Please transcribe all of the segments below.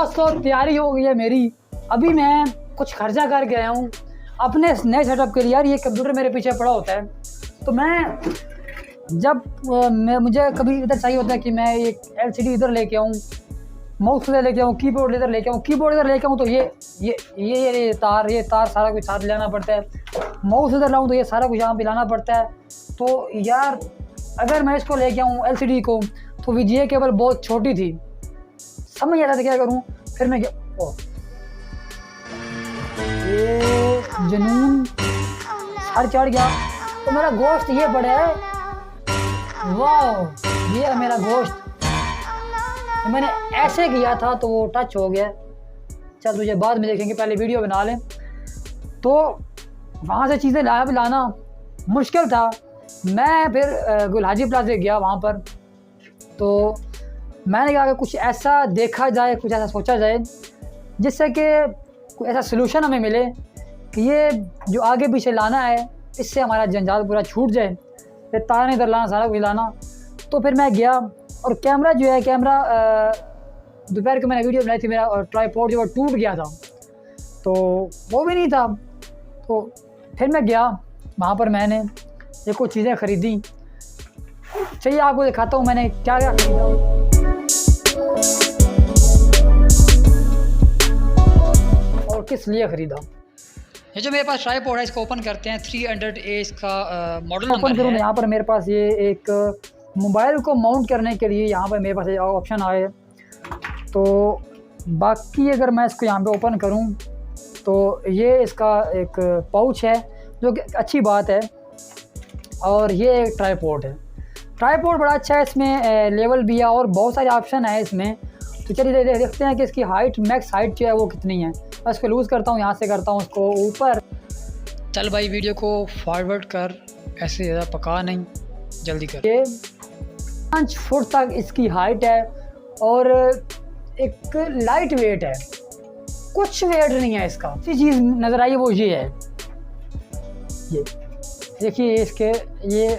दोस्तों तैयारी हो गई है मेरी। अभी मैं कुछ खर्चा कर गया हूँ अपने नए सेटअप के लिए। यार ये कंप्यूटर मेरे पीछे पड़ा होता है, तो मैं जब मुझे कभी इधर चाहिए होता है कि मैं एक LCD इधर लेके आऊँ, माउस इधर लेके आऊँ, कीबोर्ड इधर लेके आऊँ, कीबोर्ड इधर लेके आऊँ, तो ये तार सारा कुछ साथ लाना पड़ता है। माउस इधर लाऊँ तो ये सारा कुछ यहाँ पे लाना पड़ता है। तो यार अगर मैं इसको लेके आऊँ LCD को, तो VGA केबल बहुत छोटी थी, समझ नहीं आता था क्या करूँ। फिर मैं ये जुनून सर चढ़ गया, तो मेरा गोश्त ये पड़ा है। वाह, ये है मेरा गोश्त। मैंने ऐसे किया था तो वो टच हो गया। चल तुझे बाद में देखेंगे, पहले वीडियो बना लें। तो वहाँ से चीज़ें लाना मुश्किल था। मैं फिर गुलहाजी प्लाजा गया वहाँ पर, तो मैंने कहा कि कुछ ऐसा देखा जाए, कुछ ऐसा सोचा जाए जिससे कि कोई ऐसा सलूशन हमें मिले कि ये जो आगे पीछे लाना है इससे हमारा जंजाल पूरा छूट जाए। फिर तार इधर लाना, सारा कुछ लाना। तो फिर मैं गया और कैमरा जो है, कैमरा दोपहर को मैंने वीडियो बनाई थी, मेरा ट्राइपॉड जो है टूट गया था, तो वो भी नहीं था। तो फिर मैं गया वहाँ पर, मैंने ये कुछ चीज़ें ख़रीदी। चलिए आपको दिखाता हूँ मैंने क्या क्या ख़रीदा और किस लिए ख़रीदा। ये जो मेरे पास ट्राइपॉड है, इसको ओपन करते हैं। 300A इसका मॉडल नंबर है। यहाँ पर मेरे पास ये एक मोबाइल को माउंट करने के लिए यहाँ पर मेरे पास ऑप्शन आए। तो बाकी अगर मैं इसको यहाँ पे ओपन करूँ तो ये इसका एक पाउच है, जो कि अच्छी बात है। और ये एक ट्राइपॉड है। ट्राइपॉड बड़ा अच्छा है, इसमें लेवल भी है और बहुत सारे ऑप्शन है इसमें। तो चलिए देखते हैं कि इसकी हाइट, मैक्स हाइट जो है वो कितनी है। मैं इसको लूज़ करता हूँ, यहाँ से करता हूँ इसको ऊपर। चल भाई वीडियो को फॉरवर्ड कर, ऐसे ज़्यादा पका नहीं, जल्दी कर। ये 5 फुट तक इसकी हाइट है और एक लाइट वेट है, कुछ वेट नहीं है इसका। इसी चीज़ नज़र आई वो ये है, ये देखिए इसके ये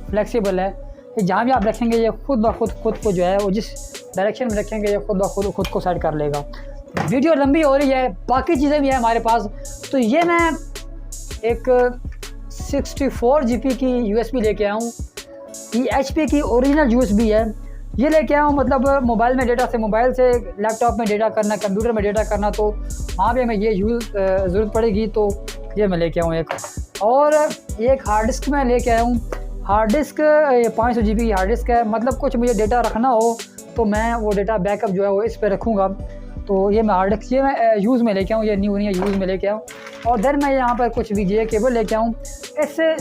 फ्लेक्सिबल है। ये जहाँ भी आप रखेंगे ये खुद ब खुद को जो है वो जिस डायरेक्शन में रखेंगे ये खुद ब खुद को सेट कर लेगा। वीडियो लंबी हो रही है, बाकी चीज़ें भी है हमारे पास। तो ये मैं एक 64 GB की USB लेके आया हूँ। ये HP की ओरिजिनल USB है, ये लेके आया हूँ। मतलब मोबाइल में डेटा से, मोबाइल से लैपटॉप में डेटा करना, कंप्यूटर में डेटा करना, तो वहाँ पे हमें ये ज़रूरत पड़ेगी। तो ये मैं लेके आऊँ एक। और एक हार्ड डिस्क मैं लेके आया हूँ। हार्ड डिस्क 500 GB की हार्ड डिस्क है। मतलब कुछ मुझे डेटा रखना हो तो मैं वो डेटा बैकअप जो है वो इस पर रखूँगा। तो ये मैं हार्ड डिस्क, ये मैं यूज़ में लेके आऊँ, ये न्यू नहीं है, यूज़ में लेके आऊँ। और देन मैं यहाँ पर कुछ VGA केबल लेके आऊँ। इससे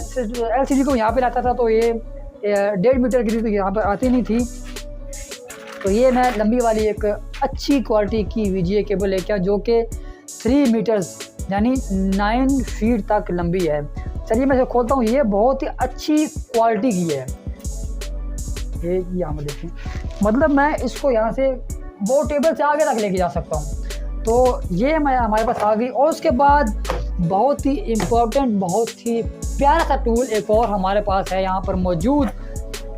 LCD को यहाँ पे लाता था तो ये 1.5 मीटर की थी, तो यहाँ पर आती नहीं थी। तो ये मैं लंबी वाली एक अच्छी क्वालिटी की VGA केबल लेके आऊँ, जो कि 3 मीटर्स यानी 9 फीट तक लंबी है। चलिए मैं इसे खोलता हूँ। ये बहुत ही अच्छी क्वालिटी की है। ये यहाँ पर देखें, मतलब मैं इसको यहाँ से वो टेबल से आगे तक लेके जा सकता हूँ। तो ये मैं हमारे पास आ गई। और उसके बाद बहुत ही इम्पोर्टेंट, बहुत ही प्यारा सा टूल एक और हमारे पास है यहाँ पर मौजूद,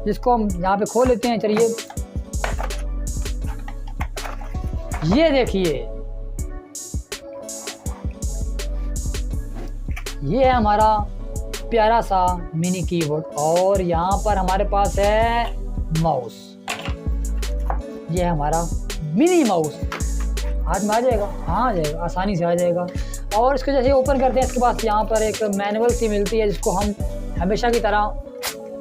जिसको हम यहाँ पे खोल लेते हैं। चलिए ये देखिए, ये है हमारा प्यारा सा मिनी कीबोर्ड। और यहाँ पर हमारे पास है माउस। ये है हमारा मिनी माउस। हाथ में आ जाएगा, हाँ आ जाएगा, आसानी से आ जाएगा। और इसको जैसे ओपन करते हैं, इसके पास यहाँ पर एक मैनुअल सी मिलती है, जिसको हम हमेशा की तरह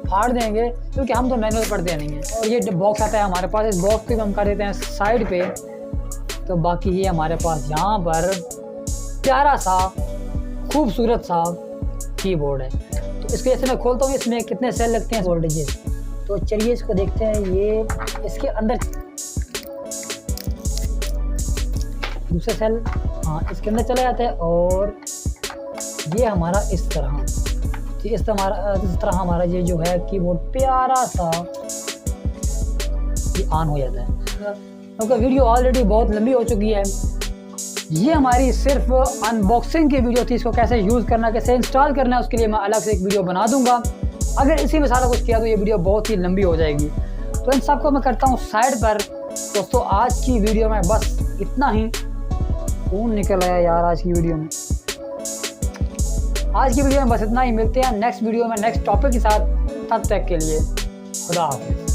फाड़ देंगे, क्योंकि हम तो मैनुअल पढ़ते नहीं हैं। और ये बॉक्स आता है हमारे पास, इस बॉक्स को हम कर देते हैं साइड पे। तो बाकी ये हमारे पास यहाँ पर प्यारा सा खूबसूरत सा कीबोर्ड है। तो इसको जैसे मैं खोलता हूँ, इसमें कितने सेल लगते हैं, वोल्टेजेस। तो चलिए इसको देखते हैं। ये इसके अंदर दूसरा सेल, हाँ इसके अंदर चला जाता है। और ये हमारा इस तरह, इस तरह हमारा ये जो है कीबोर्ड प्यारा सा ये ऑन हो जाता है। क्योंकि वीडियो ऑलरेडी बहुत लंबी हो चुकी है। ये हमारी सिर्फ अनबॉक्सिंग की वीडियो थी। इसको कैसे यूज़ करना, कैसे इंस्टॉल करना है, उसके लिए मैं अलग से एक वीडियो बना दूंगा। अगर इसी में सारा कुछ किया तो ये वीडियो बहुत ही लंबी हो जाएगी। तो इन सबको मैं करता हूँ साइड पर। दोस्तों आज की वीडियो में बस इतना ही। खून निकल आया यार आज की वीडियो में। आज की वीडियो में बस इतना ही। मिलते हैं नेक्स्ट वीडियो में नेक्स्ट टॉपिक के साथ। तब तक के लिए खुदा हाफिज़।